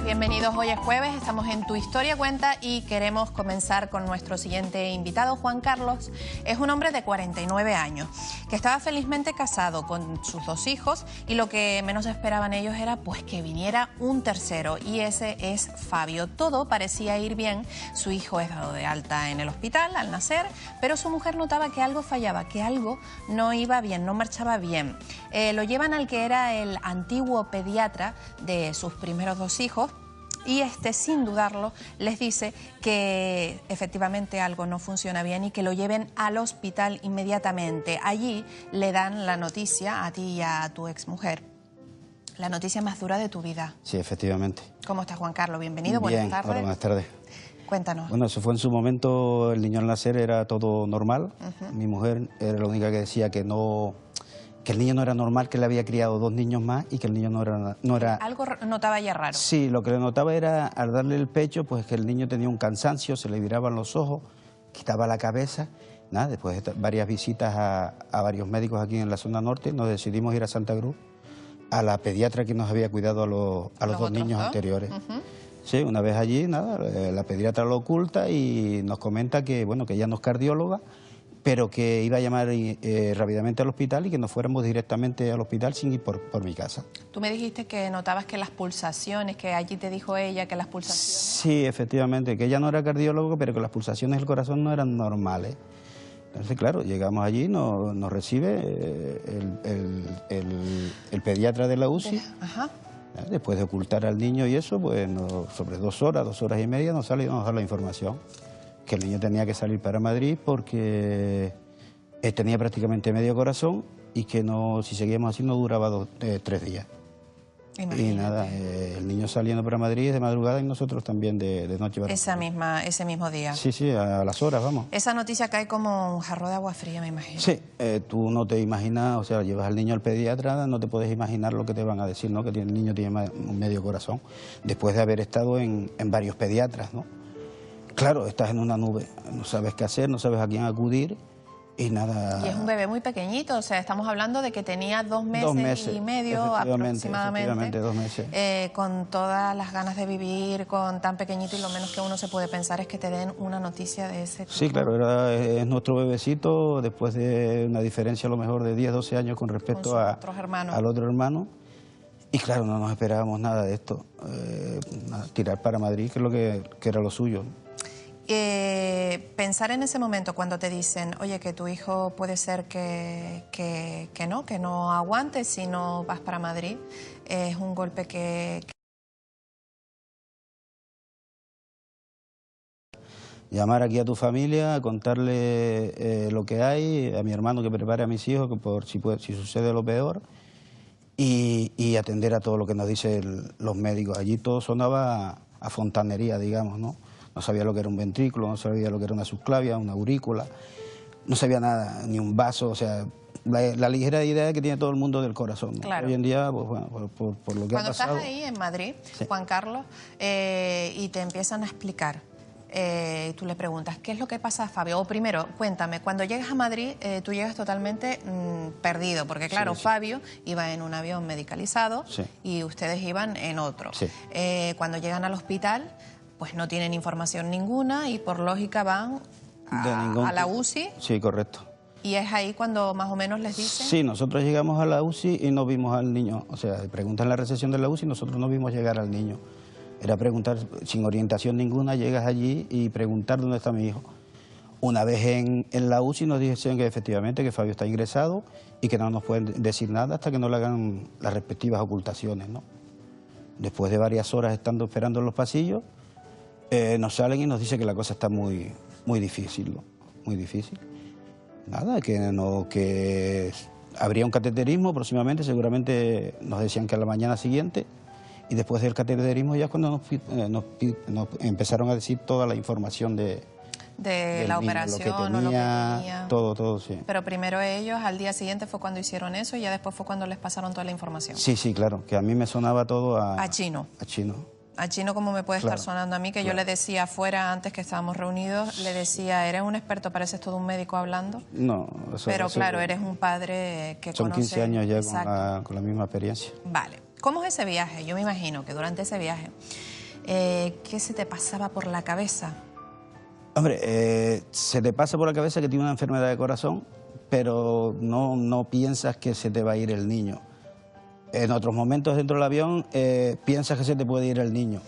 Bienvenidos, hoy es jueves, estamos en Tu Historia Cuenta y queremos comenzar con nuestro siguiente invitado. Juan Carlos es un hombre de 49 años que estaba felizmente casado con sus 2 hijos y lo que menos esperaban ellos era pues que viniera un tercero, y ese es Fabio. Todo parecía ir bien, su hijo es dado de alta en el hospital al nacer, pero su mujer notaba que algo fallaba, que algo no iba bien, no marchaba bien. Lo llevan al que era el antiguo pediatra de sus primeros 2 hijos, y sin dudarlo, les dice que efectivamente algo no funciona bien y que lo lleven al hospital inmediatamente. Allí le dan la noticia a ti y a tu exmujer, la noticia más dura de tu vida. Sí, efectivamente. ¿Cómo estás, Juan Carlos? Bienvenido, Bien, buenas tardes. hola, buenas tardes. Cuéntanos. Bueno, eso fue en su momento, el niño al nacer era todo normal. Mi mujer era la única que decía que el niño no era normal, que le había criado 2 niños más y que el niño no era... Algo notaba ya raro. Sí, lo que le notaba era, al darle el pecho, pues que el niño tenía un cansancio, se le viraban los ojos, quitaba la cabeza. Nada, después de varias visitas a varios médicos aquí en la zona norte, nos decidimos ir a Santa Cruz, a la pediatra que nos había cuidado a los 2 niños anteriores. Sí, una vez allí, nada, la pediatra lo oculta y nos comenta que, bueno, que ella no es cardióloga, pero que iba a llamar rápidamente al hospital y que nos fuéramos directamente al hospital sin ir por mi casa. Tú me dijiste que notabas que las pulsaciones, que allí te dijo ella que las pulsaciones... Sí, efectivamente, que ella no era cardióloga, pero que las pulsaciones del corazón no eran normales. Entonces, claro, llegamos allí, nos recibe el pediatra de la UCI. Ajá. Después de ocultar al niño y eso, pues sobre 2 horas, 2 horas y media nos sale y nos da la información que el niño tenía que salir para Madrid porque tenía prácticamente medio corazón y que si seguíamos así no duraba 3 días. Imagínate. Y nada, el niño saliendo para Madrid de madrugada y nosotros también de noche. Ese mismo día. Sí, sí, a las horas, vamos. Esa noticia cae como un jarro de agua fría, me imagino. Sí, tú no te imaginas, o sea, llevas al niño al pediatra, no te puedes imaginar lo que te van a decir, ¿no? Que el niño tiene un medio corazón, después de haber estado en varios pediatras, ¿no? Claro, estás en una nube, no sabes qué hacer, no sabes a quién acudir y nada... Y es un bebé muy pequeñito, o sea, estamos hablando de que tenía 2 meses y medio aproximadamente. Efectivamente, 2 meses. Con todas las ganas de vivir, con tan pequeñito, y lo menos que uno se puede pensar es que te den una noticia de ese tipo. Sí, claro, es nuestro bebecito después de una diferencia a lo mejor de 10, 12 años con respecto al otro hermano. Y claro, no nos esperábamos nada de esto, tirar para Madrid, que es lo que era lo suyo. Pensar en ese momento cuando te dicen, oye, que tu hijo puede ser que no aguante si no vas para Madrid, es un golpe que... Llamar aquí a tu familia, contarle lo que hay, a mi hermano que prepare a mis hijos, que por si sucede lo peor, y atender a todo lo que nos dicen los médicos. Allí todo sonaba a fontanería, digamos, ¿no? No sabía lo que era un ventrículo, no sabía lo que era una subclavia, una aurícula, no sabía nada, ni un vaso, o sea, la ligera idea que tiene todo el mundo del corazón, ¿no? Claro. Hoy en día, pues bueno, por lo que ha pasado... Cuando estás ahí en Madrid, sí, Juan Carlos, y te empiezan a explicar, tú le preguntas, ¿qué es lo que pasa, Fabio? O primero, cuéntame, cuando llegas a Madrid, tú llegas totalmente perdido, porque claro, sí. Fabio iba en un avión medicalizado, sí, y ustedes iban en otro. Sí. Cuando llegan al hospital, pues no tienen información ninguna y por lógica van a la UCI. Sí, correcto. ¿Y es ahí cuando más o menos les dicen? Sí, nosotros llegamos a la UCI y no vimos al niño. O sea, preguntan en la recepción de la UCI y nosotros no vimos llegar al niño. Era preguntar sin orientación ninguna, llegas allí y preguntar dónde está mi hijo. Una vez en la UCI nos dicen que efectivamente que Fabio está ingresado y que no nos pueden decir nada hasta que no le hagan las respectivas ocultaciones, ¿no? Después de varias horas estando esperando en los pasillos, nos salen y nos dicen que la cosa está muy difícil, ¿no? Muy difícil. Nada, que habría un cateterismo próximamente, seguramente nos decían que a la mañana siguiente, y después del cateterismo ya es cuando nos empezaron a decir toda la información de la operación, o lo que tenía. Todo, sí. Pero primero ellos, al día siguiente fue cuando hicieron eso y ya después fue cuando les pasaron toda la información. Sí, sí, claro, que a mí me sonaba todo a chino. A chino. A chino, como me puede estar sonando a mí, que yo le decía afuera, antes que estábamos reunidos, le decía, ¿eres un experto? Pareces todo un médico hablando. No. Pero claro, eres un padre que son conoce... 15 años ya con la misma experiencia. Vale. ¿Cómo es ese viaje? Yo me imagino que durante ese viaje ¿Qué se te pasaba por la cabeza? Hombre, se te pasa por la cabeza que tiene una enfermedad de corazón, pero no piensas que se te va a ir el niño. En otros momentos dentro del avión piensas que se te puede ir el niño.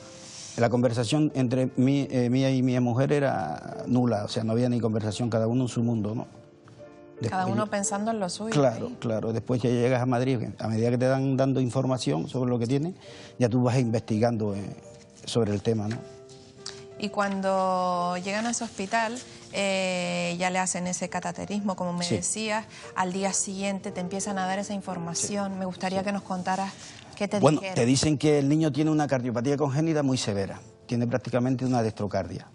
La conversación entre mía y mi mujer era nula, o sea, no había ni conversación, cada uno en su mundo, ¿no? Después, cada uno pensando en lo suyo. Claro, ahí. claro. Después ya llegas a Madrid, a medida que te dan dando información sobre lo que tienes, ya tú vas investigando sobre el tema, ¿no? Y cuando llegan a ese hospital, ya le hacen ese cateterismo, como me decías, al día siguiente te empiezan a dar esa información. Me gustaría que nos contaras qué te dijeron. Bueno, te dicen que el niño tiene una cardiopatía congénita muy severa, tiene prácticamente una dextrocardia.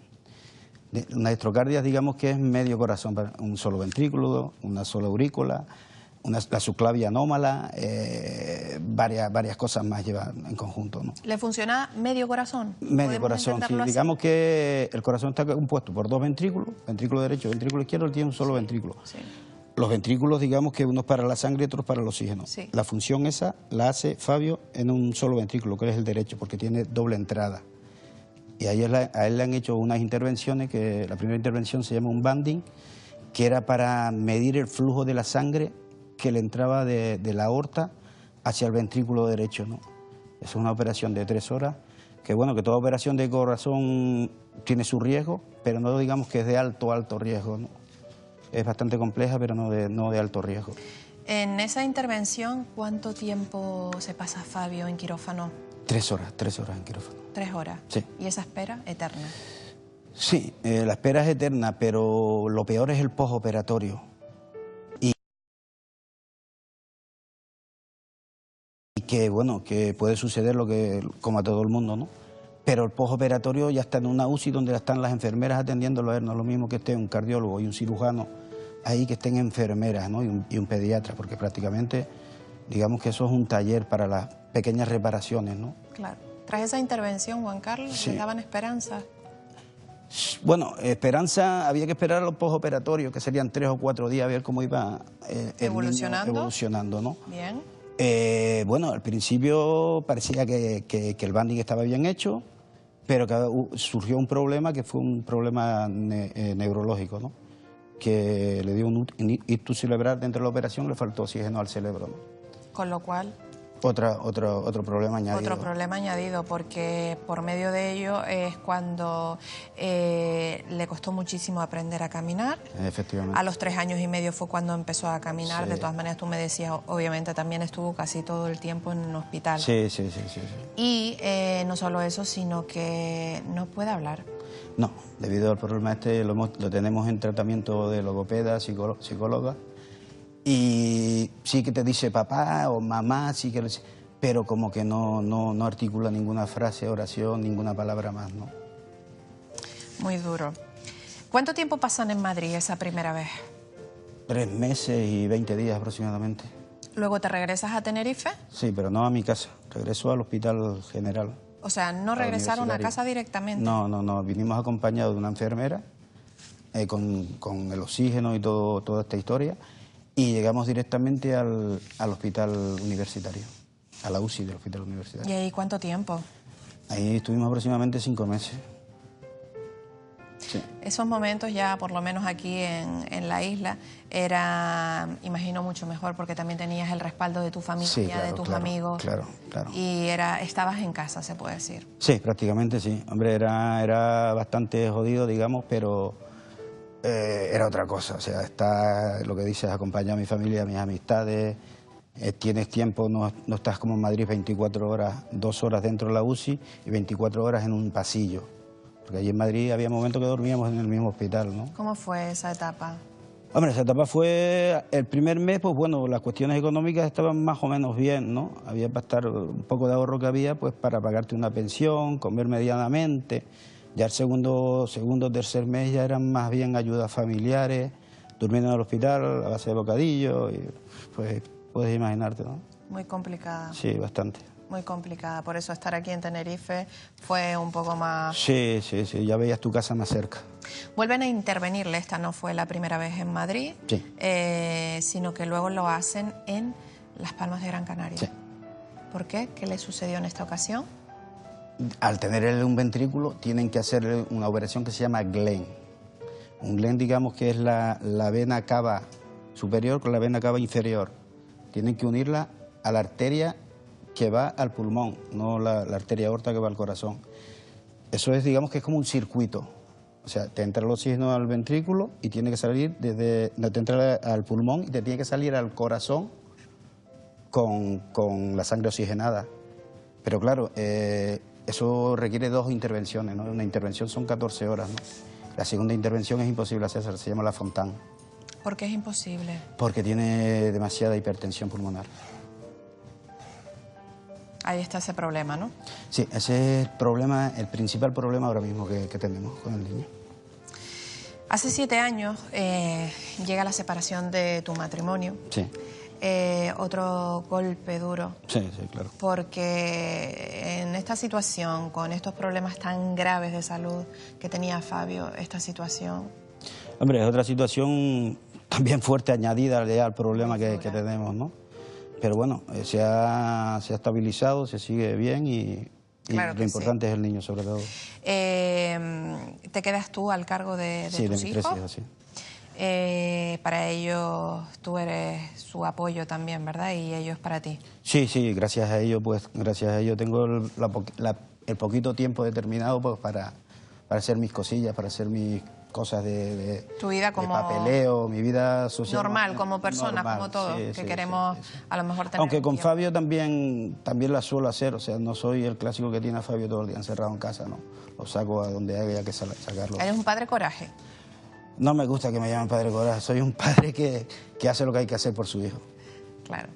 Una dextrocardia, digamos que es medio corazón, un solo ventrículo, una sola aurícula, la subclavia anómala, varias cosas más llevan en conjunto, ¿no? ¿Le funciona medio corazón? Medio corazón, sí. Así? Digamos que el corazón está compuesto por dos ventrículos, ventrículo derecho y ventrículo izquierdo, él tiene un solo ventrículo. Sí. Los ventrículos, digamos que uno es para la sangre y otro es para el oxígeno. Sí. La función esa la hace Fabio en un solo ventrículo, que es el derecho, porque tiene doble entrada. Y ahí a él le han hecho unas intervenciones, que la primera intervención se llama un banding, que era para medir el flujo de la sangre que le entraba de la aorta hacia el ventrículo derecho, ¿no? Es una operación de 3 horas, que bueno, que toda operación de corazón tiene su riesgo, pero no digamos que es de alto riesgo, ¿no? Es bastante compleja, pero no de alto riesgo. En esa intervención, ¿cuánto tiempo se pasa Fabio en quirófano? 3 horas en quirófano. 3 horas. Sí. ¿Y esa espera eterna? Sí, la espera es eterna, pero lo peor es el postoperatorio. Y que, bueno, que puede suceder como a todo el mundo, ¿no? Pero el postoperatorio ya está en una UCI donde están las enfermeras atendiéndolo a él. No es lo mismo que esté un cardiólogo y un cirujano ahí, que estén enfermeras, ¿no? y un pediatra, porque prácticamente, digamos que eso es un taller para las pequeñas reparaciones, ¿no? Claro. Tras esa intervención, Juan Carlos, Sí. ¿les daban esperanza? Bueno, esperanza, había que esperar a los postoperatorios, que serían 3 o 4 días, a ver cómo iba el ¿Evolucionando? niño evolucionando, ¿no? Bien. Bueno, al principio parecía que el banding estaba bien hecho, pero que surgió un problema que fue un problema neurológico, ¿no? Que le dio un ictus cerebral dentro de la operación, le faltó oxígeno al cerebro, ¿no? Con lo cual, otro problema añadido. otro problema añadido, porque por medio de ello es cuando le costó muchísimo aprender a caminar. Efectivamente. A los 3 años y medio fue cuando empezó a caminar. Sí. De todas maneras, tú me decías, obviamente también estuvo casi todo el tiempo en un hospital. Sí. Y no solo eso, sino que no puede hablar. No, debido al problema este lo tenemos en tratamiento de logopeda, psicóloga, y sí que te dice papá o mamá, sí que pero como que no articula ninguna frase, oración, ninguna palabra más, ¿no? Muy duro. ¿Cuánto tiempo pasan en Madrid esa primera vez? 3 meses y 20 días aproximadamente. ¿Luego te regresas a Tenerife? Sí, pero no a mi casa, regreso al Hospital General. O sea, ¿no regresaron a casa directamente? No, vinimos acompañados de una enfermera con el oxígeno y toda esta historia, y llegamos directamente al hospital universitario, a la UCI del hospital universitario. ¿Y ahí cuánto tiempo? Ahí estuvimos aproximadamente 5 meses. Sí. Esos momentos ya, por lo menos aquí en la isla, era, imagino, mucho mejor porque también tenías el respaldo de tu familia, Sí, claro, de tus claro, amigos. Claro. Y estabas en casa, se puede decir. Sí, prácticamente sí. Hombre, era bastante jodido, digamos, pero era otra cosa. O sea, está lo que dices, acompañar a mi familia, a mis amistades, tienes tiempo, no estás como en Madrid 24 horas, 2 horas dentro de la UCI y 24 horas en un pasillo. Porque allí en Madrid había momentos que dormíamos en el mismo hospital, ¿no? ¿Cómo fue esa etapa? Hombre, esa etapa fue el primer mes, pues bueno, las cuestiones económicas estaban más o menos bien, ¿no? Había para estar un poco de ahorro que había, pues para pagarte una pensión, comer medianamente. Ya el segundo, tercer mes ya eran más bien ayudas familiares, durmiendo en el hospital a base de bocadillo, y pues puedes imaginarte, ¿no? Muy complicada. Sí, bastante. Muy complicada, por eso estar aquí en Tenerife fue un poco más... Sí, ya veías tu casa más cerca. Vuelven a intervenirle, esta no fue la primera vez en Madrid, Sí. Sino que luego lo hacen en Las Palmas de Gran Canaria. Sí. ¿Por qué? ¿Qué le sucedió en esta ocasión? al tener un ventrículo, tienen que hacer una operación que se llama Glenn. Un Glenn, digamos, que es la vena cava superior con la vena cava inferior. Tienen que unirla a la arteria que va al pulmón, no la arteria aorta que va al corazón. Eso es, digamos, que es como un circuito. O sea, te entra el oxígeno al ventrículo y tiene que salir no te entra al pulmón y te tiene que salir al corazón con la sangre oxigenada. Pero claro, eso requiere 2 intervenciones, ¿no? Una intervención son 14 horas, ¿no? La segunda intervención es imposible hacerse, se llama la Fontan. ¿Por qué es imposible? Porque tiene demasiada hipertensión pulmonar. Ahí está ese problema, ¿no? Sí, ese es el principal problema ahora mismo que tenemos con el niño. Hace 7 años llega la separación de tu matrimonio. Sí. Otro golpe duro. Sí, sí, claro. Porque en esta situación, con estos problemas tan graves de salud que tenía Fabio, esta situación... Hombre, es otra situación también fuerte, añadida al problema que tenemos, ¿no? Pero bueno, se ha estabilizado, se sigue bien y claro lo importante es el niño, sobre todo. ¿Te quedas tú al cargo de tus hijos? Sí, de mis 3 hijos, sí. Para ellos tú eres su apoyo también, ¿verdad? Y ellos para ti. Sí, sí, gracias a ellos, tengo el poquito tiempo determinado pues, para hacer mis cosillas, para hacer mis cosas tu vida como de papeleo, mi vida social. Normal, como persona, normal, como todos, sí, que sí, queremos sí. a lo mejor tener... Aunque con Fabio también la suelo hacer, o sea, no soy el clásico que tiene a Fabio todo el día encerrado en casa, no. Lo saco a donde haya que sacarlo. Eres un padre coraje. No me gusta que me llamen padre coraje, soy un padre que hace lo que hay que hacer por su hijo. Claro.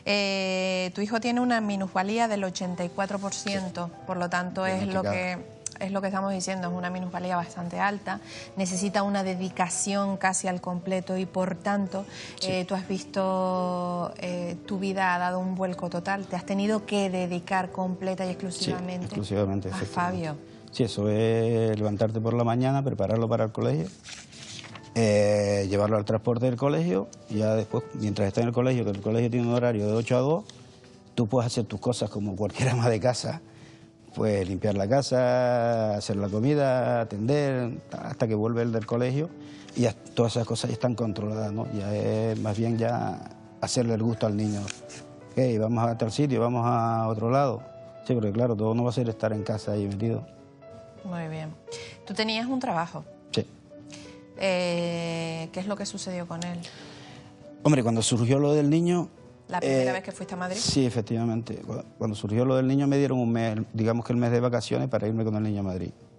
Tu hijo tiene una minusvalía del 84%, sí. Por lo tanto es lo que estamos diciendo, es una minusvalía bastante alta, necesita una dedicación casi al completo y por tanto sí. Tú has visto tu vida ha dado un vuelco total, te has tenido que dedicar completa y exclusivamente, a Fabio. Sí, eso es levantarte por la mañana, prepararlo para el colegio, llevarlo al transporte del colegio y ya después, mientras está en el colegio, que el colegio tiene un horario de 8 a 2, tú puedes hacer tus cosas como cualquier ama de casa, pues limpiar la casa, hacer la comida, atender, hasta que vuelve el del colegio y ya todas esas cosas ya están controladas, ¿no? Ya es más bien ya hacerle el gusto al niño. Okay, vamos a tal sitio, vamos a otro lado. Sí, porque claro, todo no va a ser estar en casa ahí metido. Muy bien. ¿Tú tenías un trabajo? Sí. ¿Qué es lo que sucedió con él? Hombre, cuando surgió lo del niño... ¿La primera vez que fuiste a Madrid? Sí, efectivamente. Cuando surgió lo del niño me dieron un mes, digamos que el mes de vacaciones para irme con el niño a Madrid.